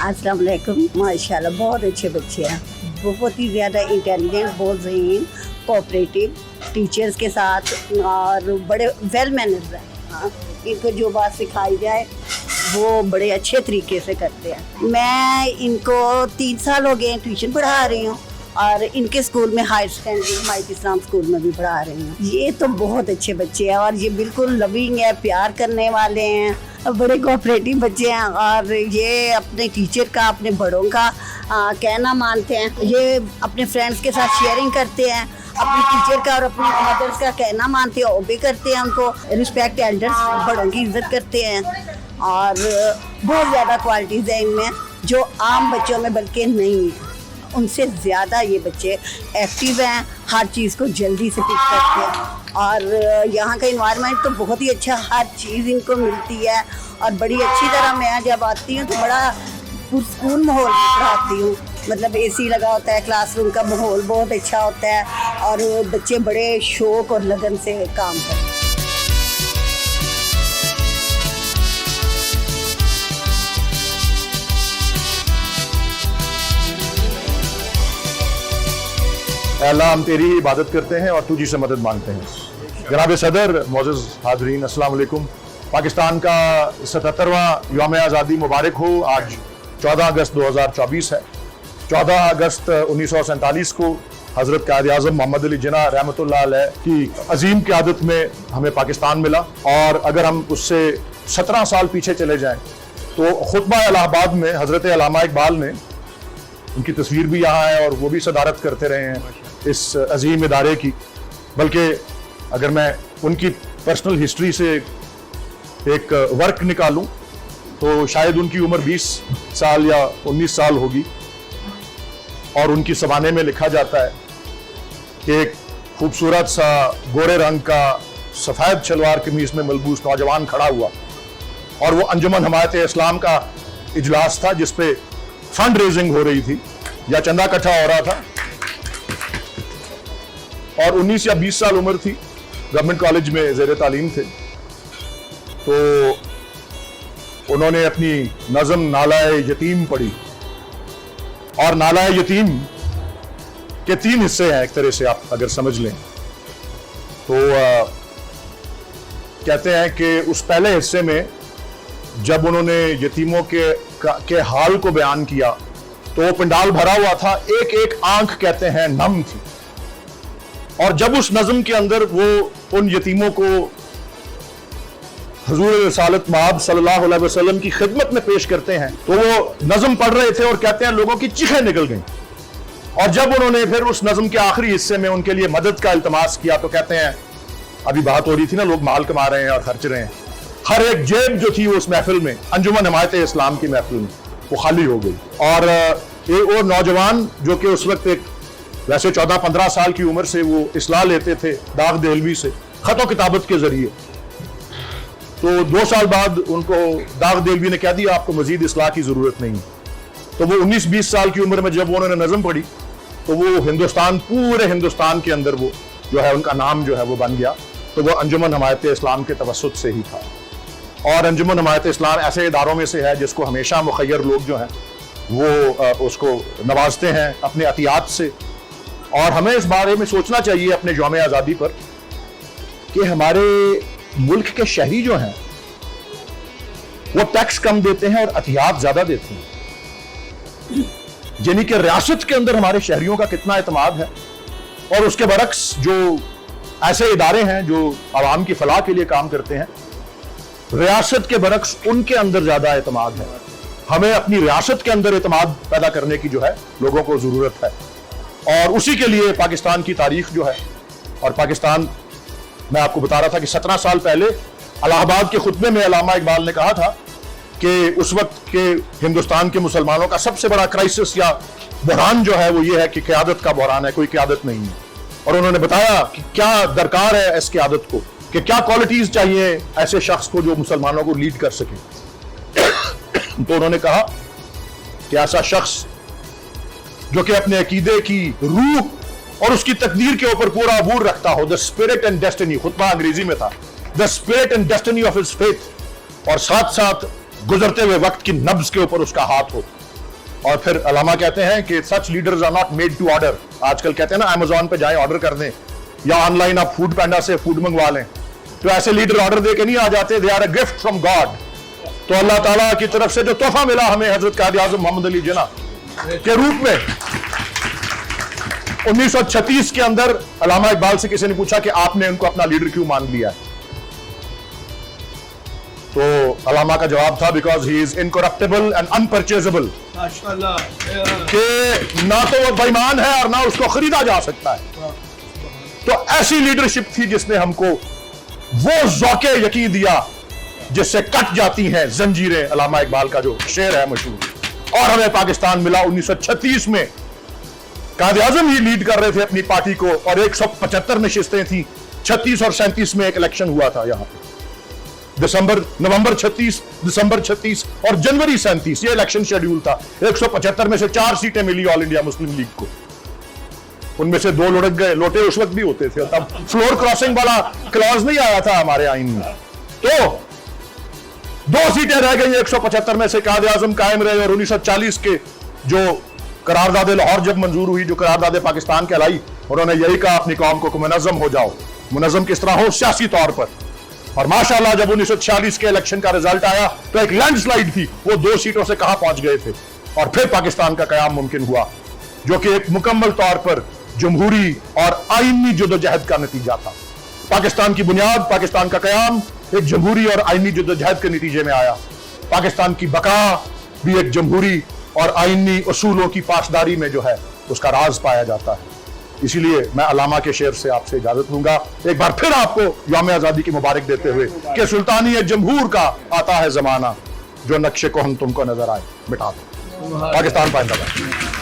अस्सलाम वालेकुम। माशाल्लाह बहुत अच्छे बच्चे हैं, बहुत ही ज़्यादा इंटेलिजेंट, बहुत ज़हीन, कोऑपरेटिव टीचर्स के साथ और बड़े वेल मैनर्ड हैं। हाँ, इनको जो बात सिखाई जाए वो बड़े अच्छे तरीके से करते हैं। मैं इनको 3 साल हो गए ट्यूशन पढ़ा रही हूँ और इनके स्कूल में हायर सेकेंडरी हिमायत इस्लाम स्कूल में भी पढ़ा रही हूँ। ये तो बहुत अच्छे बच्चे हैं और ये बिल्कुल लविंग है, प्यार करने वाले हैं, बड़े कोऑपरेटिव बच्चे हैं और ये अपने टीचर का, अपने बड़ों का कहना मानते हैं। ये अपने फ्रेंड्स के साथ शेयरिंग करते हैं, अपने टीचर का और अपने मदर्स का कहना मानते हैं, ओबे करते हैं, उनको रिस्पेक्ट, एल्डर्स बड़ों की इज्जत करते हैं और बहुत ज़्यादा क्वालिटीज़ हैं इनमें जो आम बच्चों में बल्कि नहीं है। उनसे ज़्यादा ये बच्चे एक्टिव हैं, हर चीज़ को जल्दी से पिक करते हैं और यहाँ का इन्वायरमेंट तो बहुत ही अच्छा, हर चीज़ इनको मिलती है और बड़ी अच्छी तरह मैं जब आती हूँ तो बड़ा पुरस्कून माहौल पढ़ाती हूँ। मतलब एसी लगा होता है, क्लासरूम का माहौल बहुत अच्छा होता है और बच्चे बड़े शौक़ और लगन से काम करते हैं। अल्लाह हम तेरी ही इबादत करते हैं और तुझी से मदद मांगते हैं। जनाब सदर, मोअज़्ज़ज़ हाज़रीन, अस्सलाम वालेकुम। पाकिस्तान का 77वां यौम आज़ादी मुबारक हो। आज 14 अगस्त 2024 है। 14 अगस्त 1947 को हज़रत क़ायद-ए-आज़म मोहम्मद अली जिन्ना रहमतुल्लाह अलैह की अजीम क़यादत में हमें पाकिस्तान मिला। और अगर हम उससे 17 साल पीछे चले जाएँ तो खुतबा इलाहाबाद में हज़रत अल्लामा इकबाल ने, उनकी तस्वीर भी यहाँ है और वो भी सदारत करते रहे हैं इस अजीम इदारे की। बल्कि अगर मैं उनकी पर्सनल हिस्ट्री से एक वर्क निकालूं तो शायद उनकी उम्र 20 साल या 19 साल होगी और उनकी ज़बाने में लिखा जाता है कि एक खूबसूरत सा गोरे रंग का सफ़ेद शलवार कमीज़ में मलबूस नौजवान खड़ा हुआ और वो अंजुमन हिमायत इस्लाम का इजलास था जिस पे फंड रेजिंग हो रही थी या चंदा इकट्ठा हो रहा था और 19 या 20 साल उम्र थी, गवर्नमेंट कॉलेज में ज़ेर तालीम थे। तो उन्होंने अपनी नज़म नालाए यतीम पढ़ी और नालाए यतीम के 3 हिस्से हैं एक तरह से आप अगर समझ लें तो कहते हैं कि उस पहले हिस्से में जब उन्होंने यतीमों के हाल को बयान किया तो वो पंडाल भरा हुआ था, एक एक आंख कहते हैं नम थी। और जब उस नज़म के अंदर वो उन यतीमों को हुजूर रिसालत मआब सल्लल्लाहु अलैहि वसल्लम की खिदमत में पेश करते हैं तो वो नज़म पढ़ रहे थे और कहते हैं लोगों की चीखें निकल गईं। और जब उन्होंने फिर उस नज़म के आखिरी हिस्से में उनके लिए मदद का इल्तमास किया तो कहते हैं, अभी बात हो रही थी ना, लोग माल कमा रहे हैं और खर्च रहे हैं, हर एक जेब जो थी उस महफिल में, अंजुमन हिमायत इस्लाम की महफिल में, वो खाली हो गई। और वो नौजवान जो कि उस वक्त एक वैसे 14-15 साल की उम्र से वो इस्लाह लेते थे दाग देहलवी से खत किताबत के जरिए, तो 2 साल बाद उनको दाग देहलवी ने कह दिया आपको मजीद इस्लाह की जरूरत नहीं। तो वो 19-20 साल की उम्र में जब उन्होंने नज़म पढ़ी तो वो हिंदुस्तान, पूरे हिंदुस्तान के अंदर वो जो है उनका नाम जो है वो बन गया। तो वो अंजुमन हिमायत इस्लाम के तवस्सुत से ही था। और अंजुमन हिमायत इस्लाम ऐसे इदारों में से है जिसको हमेशा मुखय्यर लोग जो हैं वो उसको नवाजते हैं अपने अतियात से। और हमें इस बारे में सोचना चाहिए अपने यौम आज़ादी पर कि हमारे मुल्क के शहरी जो हैं वो टैक्स कम देते हैं और अतियात ज़्यादा देते हैं, यानी कि रियासत के अंदर हमारे शहरियों का कितना एतमाद है। और उसके बरक्स जो ऐसे इदारे हैं जो आवाम की फलाह के लिए काम करते हैं, रियासत के बरक्स उनके अंदर ज़्यादा एतमाद है। हमें अपनी रियासत के अंदर एतमाद पैदा करने की जो है लोगों को ज़रूरत है और उसी के लिए पाकिस्तान की तारीख जो है, और पाकिस्तान, मैं आपको बता रहा था कि 17 साल पहले इलाहाबाद के खुतबे में अल्लामा इकबाल ने कहा था कि उस वक्त के हिंदुस्तान के मुसलमानों का सबसे बड़ा क्राइसिस या बहरान जो है वो ये है कि क़यादत का बहरान है, कोई क़यादत नहीं है। और उन्होंने बताया कि क्या दरकार है इस क़यादत को, कि क्या क्वालिटीज़ चाहिए ऐसे शख्स को जो मुसलमानों को लीड कर सके। तो उन्होंने कहा कि ऐसा शख्स जो कि अपने अकीदे की रूह और उसकी तकदीर के ऊपर पूरा अबूर रखता हो, द स्पिरिट एंड डेस्टिनी, खुतबा अंग्रेजी में था, the spirit and destiny of his faith, और साथ साथ गुजरते हुए वक्त की नब्ज के ऊपर उसका हाथ हो, और फिर अलामा कहते हैं कि such leaders are not made to order. आजकल कहते हैं ना अमेजोन पे जाएं ऑर्डर कर दें, या ऑनलाइन आप फूड पैंडा से फूड मंगवा लें, तो ऐसे लीडर ऑर्डर दे के नहीं आ जाते, they are a gift from God. तो अल्लाह ताला की तरफ से जो तोहफा मिला हमें हजरत कायद आज़म मोहम्मद अली जिन्ना के रूप में, 1936 के अंदर अल्लामा इकबाल से किसी ने पूछा कि आपने उनको अपना लीडर क्यों मान लिया है, तो अल्लामा का जवाब था because he is incorruptible and unpurchasable, कि ना तो वो बेईमान है और ना उसको खरीदा जा सकता है। तो ऐसी लीडरशिप थी जिसने हमको वो ज़ौक़े यकीन दिया जिससे कट जाती हैं जंजीरें, अल्लामा इकबाल का जो शेर है मशहूर। और हमें पाकिस्तान मिला 1936 में, कायद आज़म ही लीड कर रहे थे अपनी पार्टी को, और 175 नशिस्तें थी। 36 और 37 में एक इलेक्शन हुआ था यहाँ पे, नवंबर 36, दिसंबर 36 और जनवरी 37 ये इलेक्शन शेड्यूल था। 175 में से 4 सीटें मिली ऑल इंडिया मुस्लिम लीग को, उनमें से 2 लुढ़क गए। लोटे उस वक्त भी होते थे, तब फ्लोर क्रॉसिंग वाला क्लॉज नहीं आया था हमारे आईन में। तो 2 सीटें रह गई 175 में से, कायद आज़म कायम रहे। और 1940 के जो करारदाद लाहौर जब मंजूर हुई, जो करारदाद पाकिस्तान कहलाई, उन्होंने यही कहा अपनी कौम को मुनज़्ज़म हो जाओ। मुनज़्ज़म किस तरह हो? सियासी तौर पर। और माशाअल्लाह जब 1946 के इलेक्शन का रिजल्ट आया तो एक लैंडस्लाइड थी, वो 2 सीटों से कहां पहुंच गए थे, और फिर पाकिस्तान का कयाम मुमकिन हुआ, जो कि एक मुकम्मल तौर पर जमहूरी और आईनी जदोजहद का नतीजा था। पाकिस्तान की बुनियाद, पाकिस्तान का कयाम एक जमहूरी और आईनी जदोजहद के नतीजे में आया। पाकिस्तान की बका भी एक जमहूरी और आईनी उसूलों की पासदारी में जो है उसका राज पाया जाता है। इसीलिए मैं अलामा के शेर से आपसे इजाजत लूंगा, एक बार फिर आपको यौम आज़ादी की मुबारक देते हुए कि सुल्तानी जमहूर का आता है जमाना, जो नक्शे को हम तुमको नजर आए मिटा दो। पाकिस्तान पाइंदाबाद।